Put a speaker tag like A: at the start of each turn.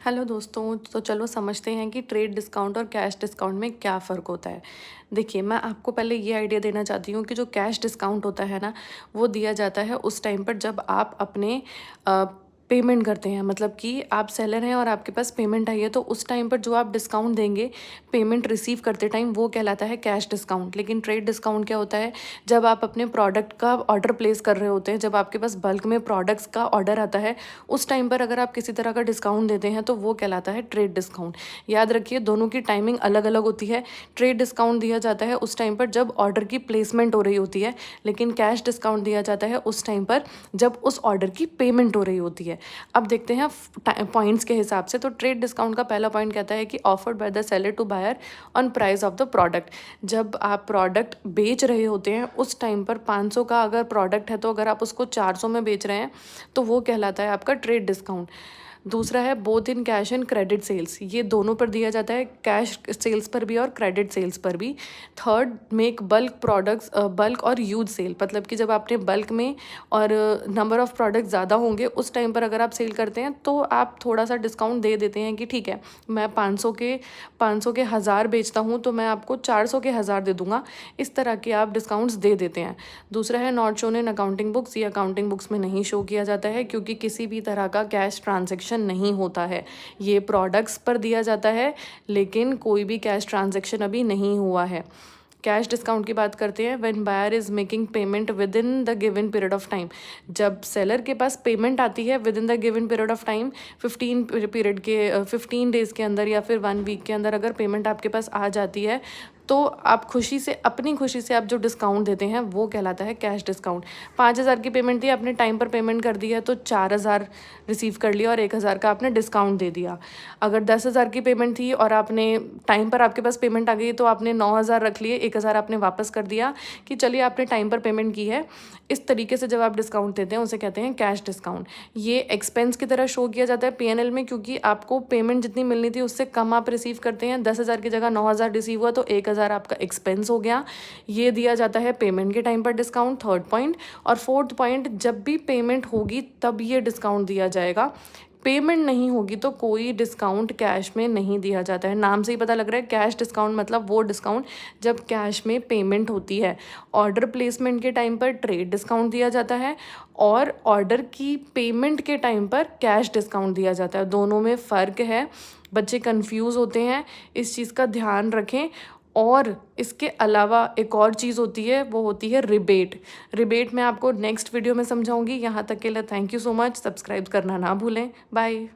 A: Hello दोस्तों, तो चलो समझते हैं कि ट्रेड डिस्काउंट और कैश डिस्काउंट में क्या फ़र्क होता है। देखिए, मैं आपको पहले ये आइडिया देना चाहती हूँ कि जो कैश डिस्काउंट होता है ना, वो दिया जाता है उस टाइम पर जब आप अपने पेमेंट करते हैं। मतलब कि आप सेलर हैं और आपके पास पेमेंट आई है, तो उस टाइम पर जो आप डिस्काउंट देंगे पेमेंट रिसीव करते टाइम, वो कहलाता है कैश डिस्काउंट। लेकिन ट्रेड डिस्काउंट क्या होता है, जब आप अपने प्रोडक्ट का ऑर्डर प्लेस कर रहे होते हैं, जब आपके पास बल्क में प्रोडक्ट्स का ऑर्डर आता है, उस टाइम पर अगर आप किसी तरह का डिस्काउंट देते हैं तो वो कहलाता है ट्रेड डिस्काउंट। याद रखिए, दोनों की टाइमिंग अलग अलग होती है। ट्रेड डिस्काउंट दिया जाता है उस टाइम पर जब ऑर्डर की प्लेसमेंट हो रही होती है, लेकिन कैश डिस्काउंट दिया जाता है उस टाइम पर जब उस ऑर्डर की पेमेंट हो रही होती है। अब देखते हैं पॉइंट्स के हिसाब से। तो ट्रेड डिस्काउंट का पहला पॉइंट कहता है कि offered by the seller to buyer on price of the product. जब आप प्रोडक्ट बेच रहे होते हैं उस टाइम पर 500 का अगर प्रोडक्ट है, तो अगर आप उसको 400 में बेच रहे हैं तो वो कहलाता है आपका ट्रेड डिस्काउंट। दूसरा है both in cash and credit sales. ये दोनों पर दिया जाता है, कैश सेल्स पर भी और क्रेडिट सेल्स पर भी। Third, make bulk products bulk और यूज सेल। मतलब कि जब आपने बल्क में और नंबर ऑफ प्रोडक्ट ज़्यादा होंगे उस टाइम पर अगर आप सेल करते हैं तो आप थोड़ा सा डिस्काउंट दे देते हैं कि ठीक है, मैं 500 के 1000 बेचता हूँ तो मैं आपको 400 के 1000 दे दूंगा। इस तरह के आप डिस्काउंट्स दे देते हैं। दूसरा है not shown in accounting books. ये अकाउंटिंग बुक्स में नहीं शो किया जाता है क्योंकि किसी भी तरह का कैश ट्रांजेक्शन नहीं होता है। ये प्रोडक्ट्स पर दिया जाता है, लेकिन कोई भी कैश ट्रांजेक्शन अभी नहीं हुआ है। कैश डिस्काउंट की बात करते हैं। When buyer is making payment within the given period of time. जब सेलर के पास पेमेंट आती है within the given period of time, 15 days के अंदर या फिर 1 वीक के अंदर अगर पेमेंट आपके पास आ जाती है, तो आप खुशी से, अपनी खुशी से आप जो डिस्काउंट देते हैं वो कहलाता है कैश डिस्काउंट। 5000 की पेमेंट थी, आपने टाइम पर पेमेंट कर दी है तो 4000 रिसीव कर लिया और 1000 का आपने डिस्काउंट दे दिया। अगर 10,000 की पेमेंट थी और आपने टाइम पर, आपके पास पेमेंट आ गई तो आपने 9000 रख लिए, 1000 आपने वापस कर दिया कि चलिए आपने टाइम पर पेमेंट की है। इस तरीके से जब आप डिस्काउंट देते हैं उसे कहते हैं कैश डिस्काउंट। ये एक्सपेंस की तरह शो किया जाता है पीएनएल में, क्योंकि आपको पेमेंट जितनी मिलनी थी उससे कम आप रिसीव करते हैं। 10,000 की जगह 9000 रिसीव हुआ तो 1000 आपका एक्सपेंस हो गया। ये दिया जाता है पेमेंट के टाइम पर डिस्काउंट, थर्ड पॉइंट। और फोर्थ पॉइंट, जब भी पेमेंट होगी तब ये डिस्काउंट दिया जाएगा। पेमेंट नहीं होगी तो कोई डिस्काउंट कैश में नहीं दिया जाता है। नाम से ही पता लग रहा है, कैश डिस्काउंट मतलब वो डिस्काउंट जब कैश में पेमेंट होती है। ऑर्डर प्लेसमेंट के टाइम पर ट्रेड डिस्काउंट दिया जाता है और ऑर्डर की पेमेंट के टाइम पर कैश डिस्काउंट दिया जाता है। दोनों में फ़र्क है। बच्चे कंफ्यूज होते हैं, इस चीज़ का ध्यान रखें। और इसके अलावा एक और चीज़ होती है, वो होती है रिबेट। रिबेट मैं आपको नेक्स्ट वीडियो में समझाऊंगी। यहाँ तक के लिए thank you so much. Subscribe करना ना भूलें। बाय।